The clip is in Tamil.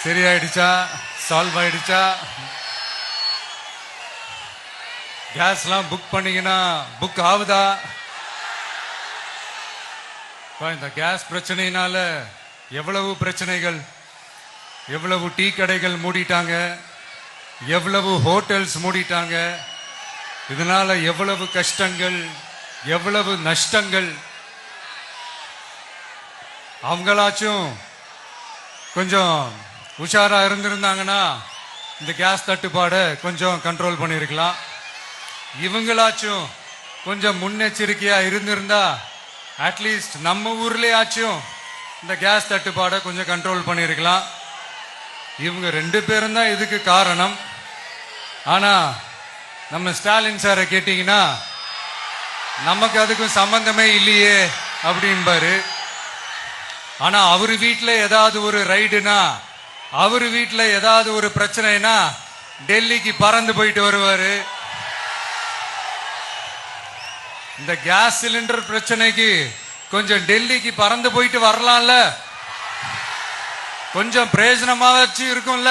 சரியாயிடுச்சா? சால்வ் ஆயிடுச்சா? கேஸ்லாம் புக் பண்ணீங்கன்னா புக் ஆகுதா? இந்த கேஸ் பிரச்சனையினால எவ்வளவு பிரச்சனைகள், எவ்வளவு டீ கடைகள் மூடிட்டாங்க, எவ்வளவு ஹோட்டல்ஸ் மூடிட்டாங்க, இதனால எவ்வளவு கஷ்டங்கள், எவ்வளவு நஷ்டங்கள். அவங்களாச்சும் கொஞ்சம் உஷாரா இருந்திருந்தாங்கன்னா இந்த கேஸ் தட்டுப்பாடை கொஞ்சம் கண்ட்ரோல் பண்ணிருக்கலாம். இவங்களாச்சும் கொஞ்சம் முன்னெச்சரிக்கையா இருந்திருந்தா அட்லீஸ்ட் நம்ம ஊர்லயாச்சும் இந்த கேஸ் தட்டுப்பாடை கொஞ்சம் கண்ட்ரோல் பண்ணிருக்கலாம். இவங்க 2 பேரும் தான் இதுக்கு காரணம். ஆனா நம்ம ஸ்டாலின் சாரை கேட்டீங்கன்னா நமக்கு அதுக்கும் சம்பந்தமே இல்லையே அப்படின்பாரு. ஆனா அவரு வீட்டுல ஏதாவது ஒரு ரைடுனா, அவரு வீட்டுல ஏதாவது ஒரு பிரச்சனைனா டெல்லிக்கு பறந்து போயிட்டு வருவாரு. இந்த கேஸ் சிலிண்டர் பிரச்சனைக்கு கொஞ்சம் டெல்லிக்கு பறந்து போயிட்டு வரலாம்ல, கொஞ்சம் பிரயோஜனமாச்சு இருக்கும்ல.